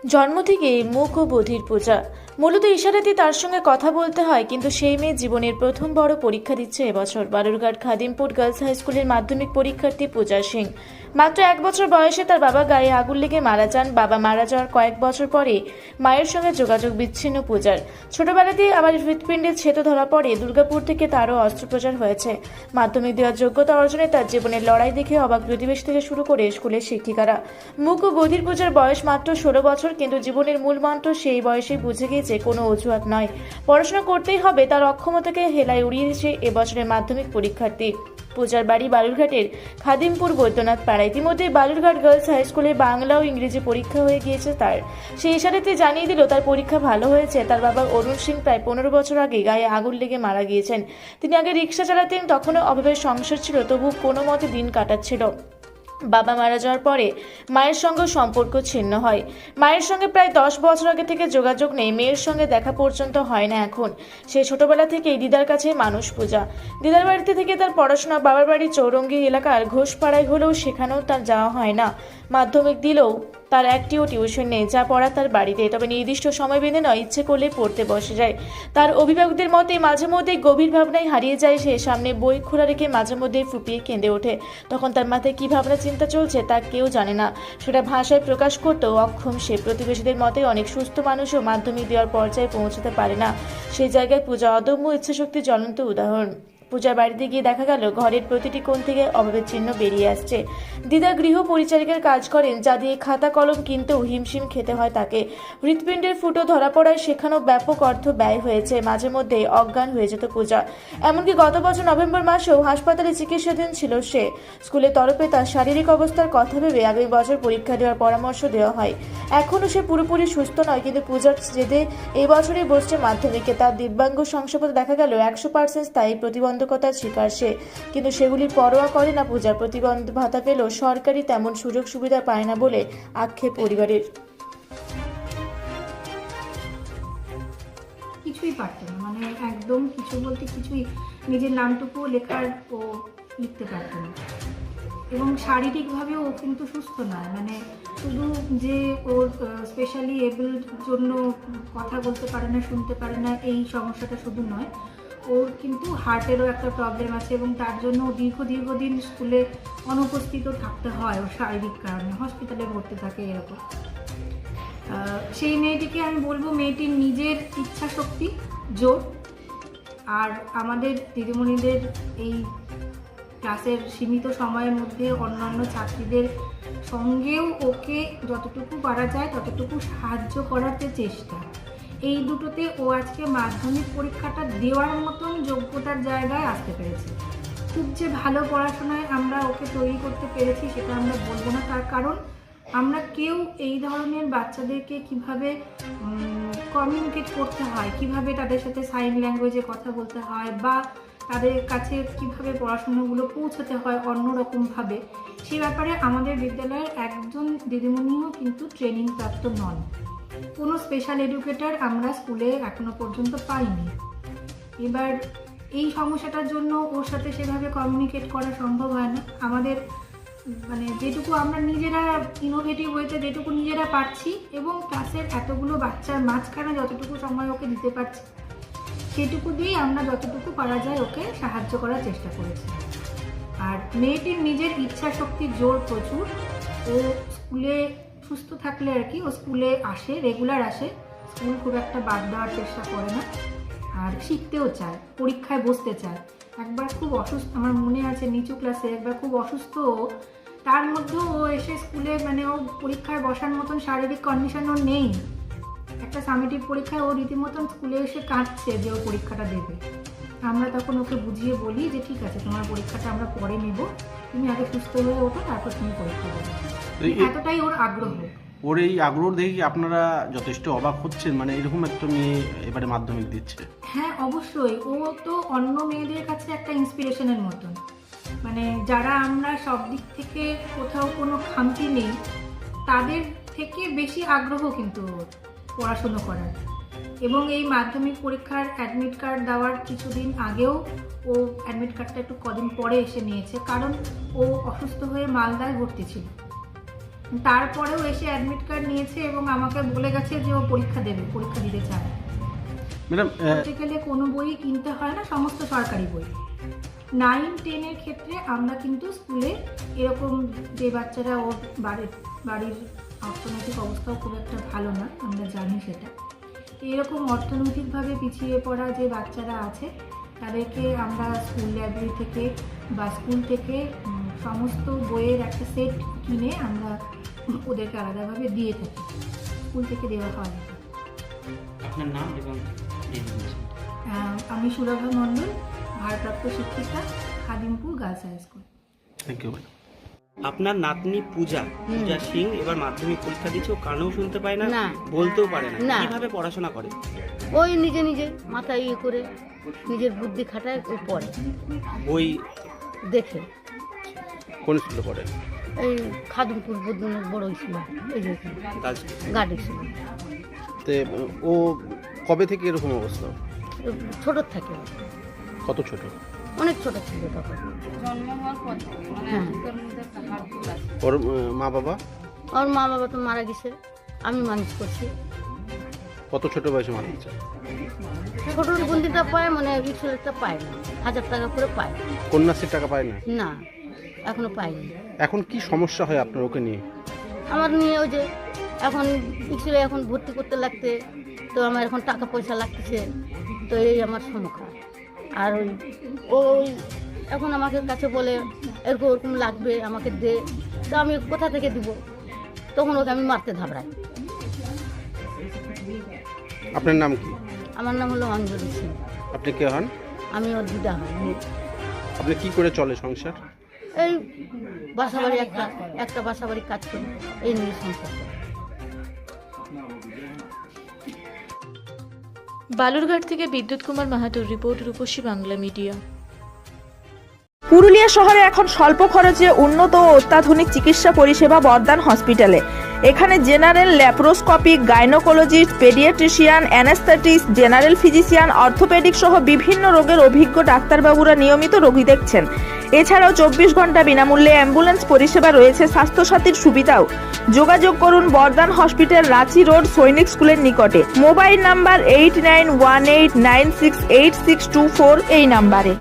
জন্ম থেকেই মুক ও বধির পূজা। মূলত ইশারাতে তার সঙ্গে কথা বলতে হয়, কিন্তু সেই মেয়ে জীবনের প্রথম বড় পরীক্ষা দিচ্ছে এবছর। বালুরঘাট খাদিমপুর গার্লস হাই স্কুলের মাধ্যমিক পরীক্ষার্থী পূজা সিং। মাত্র 1 বছর বয়সে তার বাবা গায়ে আগুন লেগে মারা যান। বাবা মারা যাওয়ার কয়েক বছর পরে মায়ের সঙ্গে যোগাযোগ বিচ্ছিন্ন পূজার। ছোটবেলাতেই আবার হৃৎপিণ্ডের ছেদ ধরা পড়ে। দুর্গাপুর থেকে তারও অস্ত্রোপচার হয়েছে। মাধ্যমিক দেওয়ার যোগ্যতা অর্জনে তার জীবনের লড়াই দেখে অবাক প্রতিবেশী থেকে শুরু করে স্কুলের শিক্ষিকারা। মুক ও বধির পূজার বয়স মাত্র 16 বছর, কিন্তু জীবনের মূল মন্ত্র সেই বয়সেই বুঝে গিয়েছে কোনো অজুহাত নয়, পড়াশোনা করতেই হবে। তার অক্ষমতাকে হেলায় উড়িয়ে দিয়েছে এবছরের মাধ্যমিক পরীক্ষার্থী। পূজার বাড়ি বালুরঘাটের খাদিমপুর বৈদ্যনাথ পাড়া। ইতিমধ্যে বালুরঘাট গার্লস হাই স্কুলে বাংলা ও ইংরেজি পরীক্ষা হয়ে গিয়েছে তার। সেই ইশারাতে জানিয়ে দিল তার পরীক্ষা ভালো হয়েছে। তার বাবা অরুণ সিং প্রায় 15 বছর আগে গায়ে আগুন লেগে মারা গিয়েছেন। তিনি আগে রিক্সা চালাতেন, তখনও অভাবের সংসার ছিল, তবু কোনো মতে দিন কাটাচ্ছিল। বাবা মারা যাওয়ার পরে মায়ের সঙ্গে সম্পর্ক ছিন্ন হয়। মায়ের সঙ্গে প্রায় 10 বছর আগে থেকে যোগাযোগ নেই। মেয়ের সঙ্গে দেখা পর্যন্ত হয় না এখন। সে ছোটবেলা থেকেই দিদার কাছে মানুষ পূজা। দিদার বাড়িতে থেকে তার পড়াশোনা। বাবার বাড়ি চৌরঙ্গি এলাকার ঘোষপাড়ায় হলেও সেখানেও তার যাওয়া হয় না। মাধ্যমিক দিলেও তার একটিও টিউশন নেই, যা পড়া তার বাড়িতে। তবে নির্দিষ্ট সময় বেঁধে নয়, ইচ্ছে করলে পড়তে বসে যায়। তার অভিভাবকদের মতে মাঝে মধ্যে গভীর ভাবনায় হারিয়ে যায় সে। সামনে বই খোলা রেখে মাঝে মধ্যে ফুপিয়ে কেঁদে ওঠে। তখন তার মাথায় কী ভাবনা চিন্তা চলছে তা কেউ জানে না। সেটা ভাষায় প্রকাশ করতেও অক্ষম সে। প্রতিবেশীদের মতে অনেক সুস্থ মানুষও মাধ্যমিক দেওয়ার পর্যায়ে পৌঁছতে পারে না। সেই জায়গায় পূজা অদম্য ইচ্ছাশক্তির জ্বলন্ত উদাহরণ। পূজার বাড়িতে গিয়ে দেখা গেল ঘরের প্রতিটি কোণ থেকে অভাবের চিহ্ন বেরিয়ে আসছে। দিদা গৃহ পরিচারিকার কাজ করেন, যা দিয়ে খাতা কলম কিনতেও হিমশিম খেতে হয় তাকে। হৃৎপিণ্ডের ফুটো ধরা পড়ায় সেখানেও ব্যাপক অর্থ ব্যয় হয়েছে। মাঝে মধ্যে অজ্ঞান হয়ে যেত পূজা। এমনকি গত বছর নভেম্বর মাসেও হাসপাতালে চিকিৎসাধীন ছিল সে। স্কুলের তরফে তার শারীরিক অবস্থার কথা ভেবে আগামী বছর পরীক্ষা দেওয়ার পরামর্শ দেওয়া হয়। এখনও সে পুরোপুরি সুস্থ নয়, কিন্তু পূজার জেদে এই বছরই বসছে মাধ্যমিকে। তার দিব্যাঙ্গ শংসাপত্র দেখা গেল 100% স্থায়ী প্রতিবন্ধকতার শিকার সে, কিন্তু সেগুলির পরোয়া করে না পূজার। প্রতিবন্ধ ভাতা পেলেও সরকারি তেমন সুযোগ সুবিধা পায় না বলে আক্ষেপ পরিবারের। কিছুই পারতো না, মানে একদম কিছু বলতে কিছুই, নিজের নামটুকুও লেখার ও লিখতে পারতো না। এবং শারীরিকভাবেও ও কিন্তু সুস্থ নয়, মানে শুধু যে ওর স্পেশালি এবলড জন্য কথা বলতে পারে না, শুনতে পারে না, এই সমস্যাটা শুধু নয়, ওর কিন্তু হার্টেরও একটা প্রবলেম আছে এবং তার জন্য দীর্ঘদিন স্কুলে অনুপস্থিত থাকতে হয় ওর শারীরিক কারণে, হসপিটালে ভর্তি থাকে এরকম। সেই মেয়েটিকে আমি বলবো, মেয়েটির নিজের ইচ্ছা শক্তি, জোর, আর আমাদের দিদিমণিদের এই ক্লাসের সীমিত সময়ের মধ্যে অন্যান্য ছাত্রীদের সঙ্গেও ওকে যতটুকু পারা যায় ততটুকু সাহায্য করার যে চেষ্টা, এই দুটোতে ও আজকে মাধ্যমিক পরীক্ষাটা দেওয়ার মতন যোগ্যতার জায়গায় আসতে পেরেছে। খুব যে ভালো পড়াশোনায় আমরা ওকে তৈরি করতে পেরেছি সেটা আমরা বলবো না, তার কারণ আমরা কেউ এই ধরনের বাচ্চাদেরকে কিভাবে কমিউনিকেট করতে হয়, কিভাবে তাদের সাথে সাইন ল্যাঙ্গুয়েজে কথা বলতে হয়, বা তাদের কাছে কিভাবে পড়াশোনাগুলো পৌঁছাতে হয় অন্যরকমভাবে, সে ব্যাপারে আমাদের বিদ্যালয়ের একজন দিদিমণিও কিন্তু ট্রেনিং প্রাপ্ত নন। কোনো স্পেশাল এডুকেটর আমরা স্কুলে এখনো পর্যন্ত পাইনি। এবার এই সমস্যাটার জন্য ওর সাথে সেভাবে কমিউনিকেট করা সম্ভব হয় না। আমাদের মানে যেটুকু আমরা নিজেরা ইনোভেটিভ ওয়েতে যেটুকু নিজেরা পারছি এবং ক্লাসের এতগুলো বাচ্চার মাঝখানে যতটুকু সময় ওকে দিতে পারছি সেটুকু দিয়েই আমরা যতটুকু পারা যায় ওকে সাহায্য করার চেষ্টা করেছি। আর মেয়েটির নিজের ইচ্ছা শক্তির জোর প্রচুর। ও স্কুলে সুস্থ থাকলে আর কি, ও স্কুলে আসে, রেগুলার আসে, স্কুল খুব একটা বাদ দেওয়ার চেষ্টা করে না, আর শিখতেও চায়, পরীক্ষায় বসতে চায়। একবার খুব অসুস্থ, আমার মনে আছে নিচু ক্লাসে একবার খুব অসুস্থ, তার মধ্যেও ও এসে স্কুলে, মানে ও পরীক্ষায় বসার মতন শারীরিক কন্ডিশন ওর নেই। একটা সামেটিভ পরীক্ষায় ও রীতিমতন স্কুলে এসে কাঁদছে যে ও পরীক্ষাটা দেবে। আমরা তখন ওকে বুঝিয়ে বলি যে ঠিক আছে, তোমার পরীক্ষাটা আমরা পরে নেব, তুমি আগে সুস্থ হয়ে ওঠো, তারপর তুমি পরীক্ষা দেবে। এতটাই ওর আগ্রহ। ওর এই আগ্রহ দেখে আপনারা যথেষ্ট অবাক হচ্ছেন, মানে এরকম একটা মেয়ে এবারে মাধ্যমিক দিচ্ছে? হ্যাঁ, অবশ্যই। ও তো অন্য মেয়েদের কাছে একটা ইন্সপিরেশনের মতন, মানে যারা আমরা সব দিক থেকে কোথাও কোনো খামতি নেই তাদের থেকে বেশি আগ্রহ কিন্তু ওর পড়াশুনো করার। এবং এই মাধ্যমিক পরীক্ষার অ্যাডমিট কার্ড দেওয়ার কিছুদিন আগেও ও অ্যাডমিট কার্ডটা একটু কদিন পরে এসে নিয়েছে, কারণ ও অসুস্থ হয়ে মালদায় ভর্তি ছিল। তারপরেও এসে অ্যাডমিট কার্ড নিয়েছে এবং আমাকে বলে গেছে যে ও পরীক্ষা দিতে চায়। ম্যাডাম বলতে গেলে কোনো বই কিনতে হয় না, সমস্ত সরকারি বই। 9-10 ক্ষেত্রে আমরা কিন্তু স্কুলে এরকম যে বাচ্চারা ওর বাড়ির অর্থনৈতিক অবস্থাও খুব একটা ভালো না, আমরা জানি সেটা। এরকম অর্থনৈতিকভাবে পিছিয়ে পড়া যে বাচ্চারা আছে তাদেরকে আমরা স্কুল লাইব্রেরি থেকে বা স্কুল থেকে সমস্ত বইয়ের একটা সেট কিনে আমরা ওদেরকে আলাদাভাবে দিয়ে থাকি, স্কুল থেকে দেওয়া হয়। আপনার নাম এবং আমি সুরভা মণ্ডল, ভারপ্রাপ্ত শিক্ষিকা, Khadimpur girls high school. Thank you madam. আপনার নাতনি পূজা সিং এবার মাধ্যমিক পরীক্ষা দিচ্ছে, ও কানেও শুনতে পায় না, না। বলতেও পারে না, না। কিভাবে পড়াশোনা করে? ওই নিজে নিজে মাথায় ইয়ে করে নিজের বুদ্ধি খাটায় ও পড়ে বই দেখে। কোন স্কুলে পড়েন? এই খাদিমপুর বদনের বড় স্কুল, এই যে গার্লস গার্ড স্কুল। তে ও কবে থেকে এরকম অবস্থা? ছোটোর থাকে, কত ছোট? অনেক ছোট ছিল তখন। হ্যাঁ, ওর মা বাবা? ওর মা বাবা তো মারা গেছে, আমি মানুষ করছি। কত ছোট বয়সে মারা গেছে? ছোটোর বন্দিটা পায়, মানে স্কুলেরটা পায় না, 1000 টাকা করে পায়। কন্যাশ্রীর টাকা পায় না? না, এখনো পাইনি। এখন কি সমস্যা হয় আপনার ওকে নিয়ে? আমার নিয়ে ওই যে এখন স্কুলে এখন ভর্তি করতে লাগতে, তো আমার এখন টাকা পয়সা লাগতেছে, তো এই আমার সমস্যা। আর ওই এখন আমাকে কাছে বলে এরকম ওরকম লাগবে, আমাকে দে, তো আমি কোথা থেকে দিব? তখন ওকে আমি মারতে ঘাবড়াই। আপনার নাম কি? আমার নাম হলো অঞ্জলি সিং। আপনি কে হন? আমি ওর দিদা হই। আপনি কি করে চলে সংসার? এই বাসাবাড়ি একটা বাসাবাড়ি কাজ করি, এই নিয়ে সংসার করি। বালুরঘাট থেকে বিদ্যুৎ কুমার মাহাতোর রিপোর্ট, রূপসী বাংলা মিডিয়া। পুরুলিয়া শহরে এখন স্বল্প খরচে উন্নত ও অত্যাধুনিক চিকিৎসা পরিষেবা বর্দান হসপিটালে। এখানে general, laparoscopic, gynaecologist, paediatrician, anaesthetist, general physician, orthopaedic সহ বিভিন্ন রোগের অভিজ্ঞ ডাক্তারবাবুরা নিয়মিত রোগী দেখছেন। এছাড়াও 24 ঘন্টা বিনামূল্যে অ্যাম্বুলেন্স পরিষেবা রয়েছে, স্বাস্থ্যসাথীর সুবিধাও। যোগাযোগ করুন বর্দান হসপিটাল, রাঁচি রোড, সৈনিক স্কুলের নিকটে। মোবাইল নাম্বার 8918968624 এই নাম্বারে।